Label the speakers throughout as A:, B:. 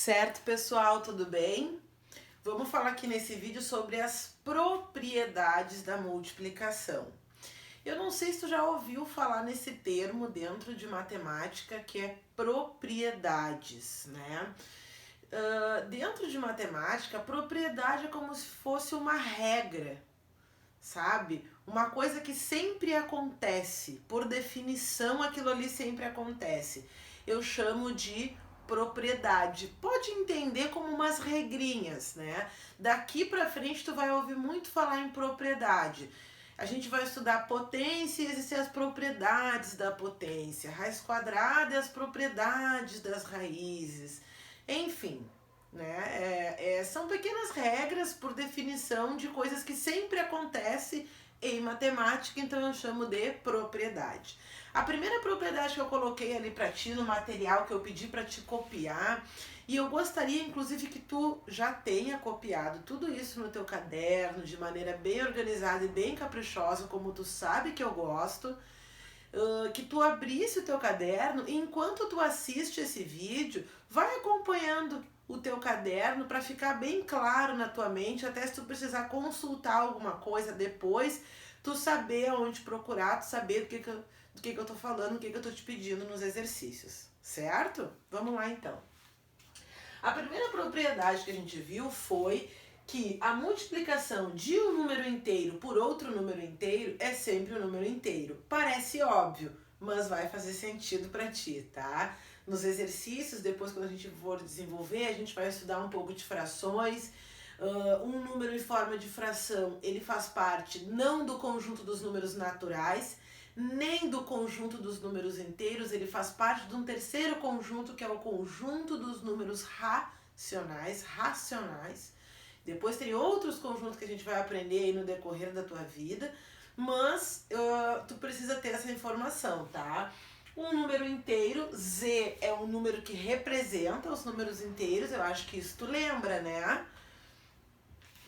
A: Certo, pessoal, tudo bem? Vamos falar aqui nesse vídeo sobre as propriedades da multiplicação. Eu não sei se tu já ouviu falar nesse termo dentro de matemática, que é propriedades, né? Dentro de matemática, propriedade é como se fosse uma regra, sabe? Uma coisa que sempre acontece, por definição aquilo ali sempre acontece. Eu chamo de propriedade. Pode entender como umas regrinhas, né? Daqui pra frente tu vai ouvir muito falar em propriedade. A gente vai estudar potência e existem as propriedades da potência, raiz quadrada e as propriedades das raízes, enfim, né? São pequenas regras por definição de coisas que sempre acontecem em matemática, então eu chamo de propriedade. A primeira propriedade que eu coloquei ali para ti no material que eu pedi para te copiar, e eu gostaria inclusive que tu já tenha copiado tudo isso no teu caderno de maneira bem organizada e bem caprichosa, como tu sabe que eu gosto, que tu abrisse o teu caderno e enquanto tu assiste esse vídeo, vai acompanhando o teu caderno para ficar bem claro na tua mente, até se tu precisar consultar alguma coisa depois, tu saber onde procurar, tu saber do que eu tô falando, o que eu tô te pedindo nos exercícios, certo? Vamos lá então. A primeira propriedade que a gente viu foi que a multiplicação de um número inteiro por outro número inteiro é sempre um número inteiro. Parece óbvio, mas vai fazer sentido para ti, tá? Nos exercícios, depois quando a gente for desenvolver, a gente vai estudar um pouco de frações. Um número em forma de fração, ele faz parte não do conjunto dos números naturais, nem do conjunto dos números inteiros, ele faz parte de um terceiro conjunto, que é o conjunto dos números racionais. Depois tem outros conjuntos que a gente vai aprender aí no decorrer da tua vida, mas tu precisa ter essa informação, tá? Um número inteiro, Z é um número que representa os números inteiros, eu acho que isso tu lembra, né?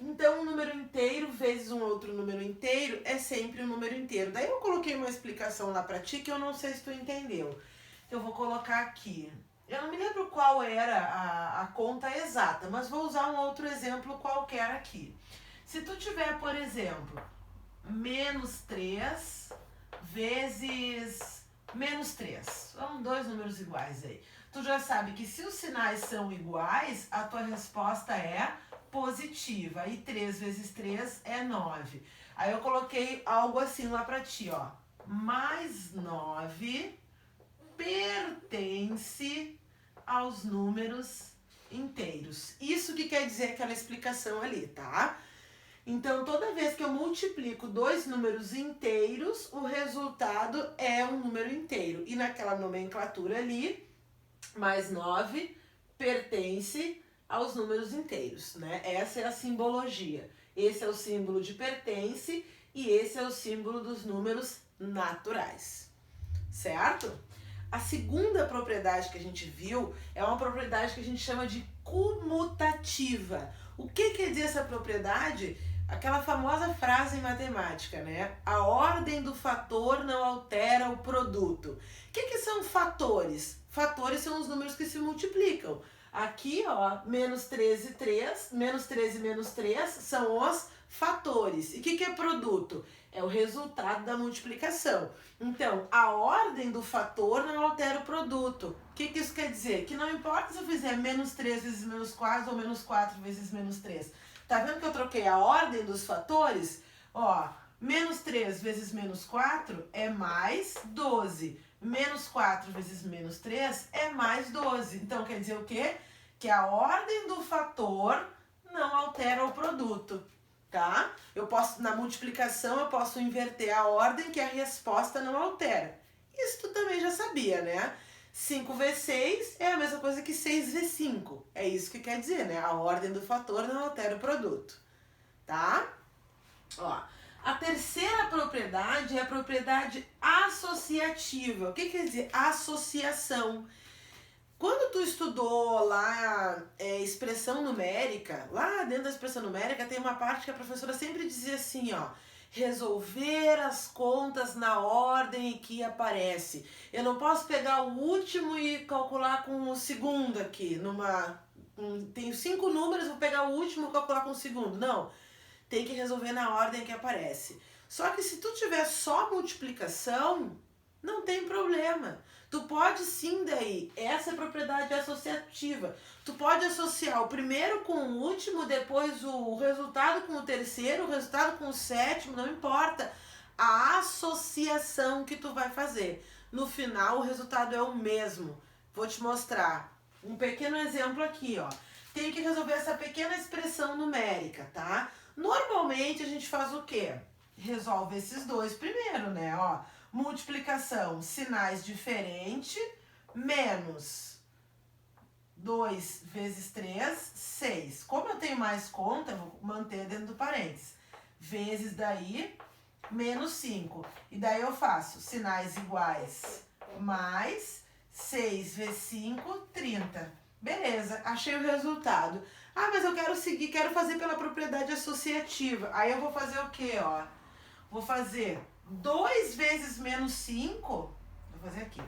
A: Então, um número inteiro vezes um outro número inteiro é sempre um número inteiro. Daí eu coloquei uma explicação lá pra ti que eu não sei se tu entendeu. Eu vou colocar aqui. Eu não me lembro qual era a conta exata, mas vou usar um outro exemplo qualquer aqui. Se tu tiver, por exemplo, menos 3 vezes menos 3, são dois números iguais aí. Tu já sabe que se os sinais são iguais, a tua resposta é positiva. E 3 vezes 3 é 9. Aí eu coloquei algo assim lá pra ti, ó. Mais 9 pertence aos números inteiros. Isso que quer dizer aquela explicação ali, tá? Então, toda vez que eu multiplico dois números inteiros, o resultado é um número inteiro. E naquela nomenclatura ali, mais 9 pertence aos números inteiros, né? Essa é a simbologia. Esse é o símbolo de pertence e esse é o símbolo dos números naturais, certo? A segunda propriedade que a gente viu é uma propriedade que a gente chama de comutativa. O que quer dizer essa propriedade? Aquela famosa frase em matemática, né? A ordem do fator não altera o produto. O que são fatores? Fatores são os números que se multiplicam. Aqui, ó, menos 13 e 3, menos 13 e menos 3 são os fatores. E o que é produto? É o resultado da multiplicação. Então, a ordem do fator não altera o produto. O que isso quer dizer? Que não importa se eu fizer menos 3 vezes menos 4 ou menos 4 vezes menos 3. Tá vendo que eu troquei a ordem dos fatores? Ó, menos 3 vezes menos 4 é mais 12. Menos 4 vezes menos 3 é mais 12. Então, quer dizer o quê? Que a ordem do fator não altera o produto, tá? Eu posso, na multiplicação, eu posso inverter a ordem que a resposta não altera. Isso tu também já sabia, né? 5 vezes 6 é a mesma coisa que 6 vezes 5. É isso que quer dizer, né? A ordem do fator não altera o produto, tá? Ó, a terceira propriedade é a propriedade associativa. O que quer dizer associação? Quando tu estudou lá expressão numérica, lá dentro da expressão numérica tem uma parte que a professora sempre dizia assim, ó, resolver as contas na ordem em que aparece. Eu não posso pegar o último e calcular com o segundo aqui, tenho 5 números, vou pegar o último e calcular com o segundo. Não, tem que resolver na ordem que aparece. Só que se tu tiver só multiplicação, não tem problema. Tu pode sim daí, essa é propriedade associativa. Tu pode associar o primeiro com o último, depois o resultado com o terceiro, o resultado com o sétimo, não importa. A associação que tu vai fazer. No final o resultado é o mesmo. Vou te mostrar um pequeno exemplo aqui, ó. Tenho que resolver essa pequena expressão numérica, tá? Normalmente a gente faz o quê? Resolve esses dois primeiro, né? Ó, multiplicação, sinais diferentes, menos 2 vezes 3, 6. Como eu tenho mais conta, eu vou manter dentro do parênteses. Vezes daí, menos 5. E daí eu faço sinais iguais mais 6 vezes 5, 30. Beleza, achei o resultado. Ah, mas eu quero seguir, quero fazer pela propriedade associativa. Aí eu vou fazer o quê, ó? Vou fazer 2 vezes menos 5, vou fazer aqui,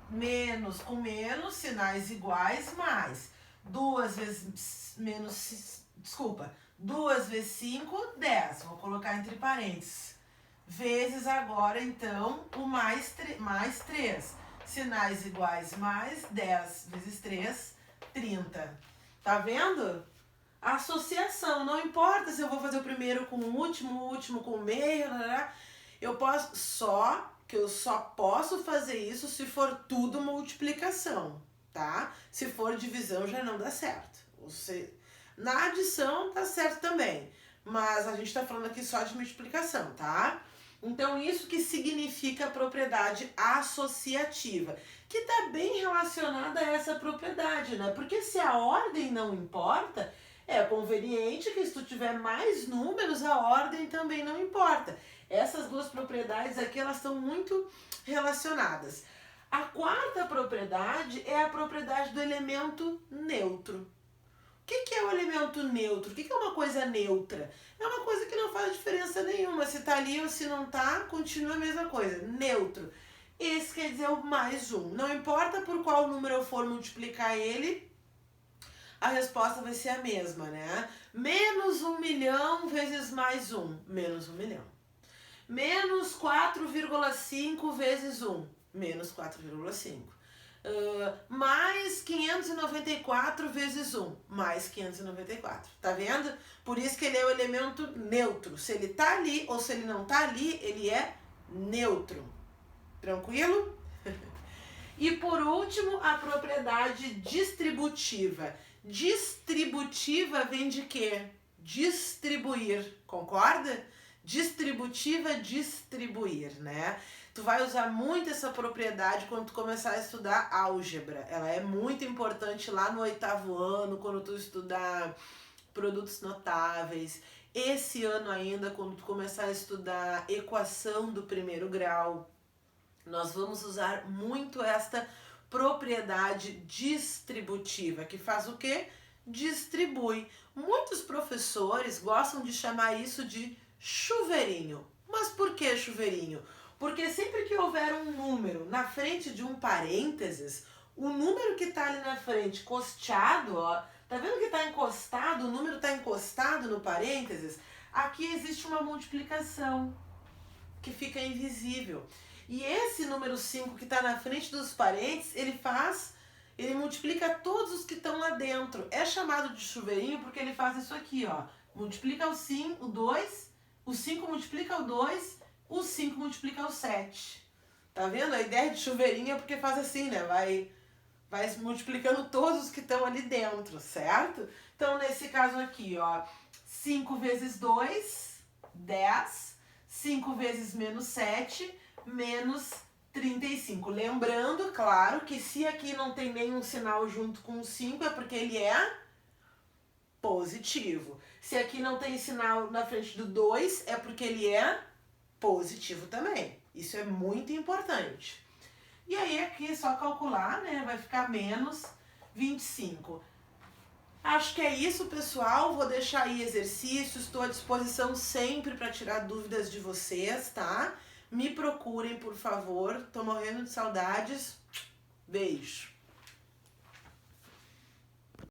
A: menos com menos, sinais iguais, mais 2 vezes menos, desculpa, 2 vezes 5, 10, vou colocar entre parênteses, vezes agora então o mais 3, sinais iguais, mais 10 vezes 3, 30, tá vendo? Associação, não importa se eu vou fazer o primeiro com o último com o meio, eu só posso fazer isso se for tudo multiplicação, tá? Se for divisão já não dá certo. Na adição tá certo também, mas a gente tá falando aqui só de multiplicação, tá? Então isso que significa a propriedade associativa, que tá bem relacionada a essa propriedade, né? Porque se a ordem não importa, é conveniente que se tu tiver mais números, a ordem também não importa. Essas duas propriedades aqui, elas estão muito relacionadas. A quarta propriedade é a propriedade do elemento neutro. O que é o elemento neutro? O que é uma coisa neutra? É uma coisa que não faz diferença nenhuma. Se tá ali ou se não tá, continua a mesma coisa. Neutro. Esse quer dizer o mais um. Não importa por qual número eu for multiplicar ele, a resposta vai ser a mesma, né? Menos 1 milhão vezes mais 1, menos 1 milhão. Menos 4,5 vezes 1, menos 4,5. Mais 594 vezes 1, mais 594. Tá vendo? Por isso que ele é o elemento neutro. Se ele tá ali ou se ele não tá ali, ele é neutro. Tranquilo? E por último, a propriedade distributiva. Distributiva vem de quê? Distribuir, concorda? Distributiva, distribuir, né? Tu vai usar muito essa propriedade quando tu começar a estudar álgebra. Ela é muito importante lá no 8º ano, quando tu estudar produtos notáveis. Esse ano ainda, quando tu começar a estudar equação do 1º grau, nós vamos usar muito esta propriedade distributiva, que faz o quê? Distribui. Muitos professores gostam de chamar isso de chuveirinho. Mas por que chuveirinho? Porque sempre que houver um número na frente de um parênteses, o número que está ali na frente, costeado, ó, tá vendo que está encostado, o número está encostado no parênteses? Aqui existe uma multiplicação que fica invisível. E esse número 5 que está na frente dos parênteses, ele multiplica todos os que estão lá dentro. É chamado de chuveirinho porque ele faz isso aqui, ó. Multiplica o 5, o 2, o 5 multiplica o 2, o 5 multiplica o 7. Tá vendo? A ideia de chuveirinho é porque faz assim, né? Vai multiplicando todos os que estão ali dentro, certo? Então, nesse caso aqui, ó, 5 vezes 2, 10. 5 vezes menos 7, menos 35. Lembrando, claro, que se aqui não tem nenhum sinal junto com o 5, é porque ele é positivo. Se aqui não tem sinal na frente do 2, é porque ele é positivo também. Isso é muito importante. E aí aqui é só calcular, né? Vai ficar menos 25. Acho que é isso, pessoal. Vou deixar aí exercícios. Estou à disposição sempre para tirar dúvidas de vocês, tá? Me procurem, por favor. Tô morrendo de saudades. Beijo.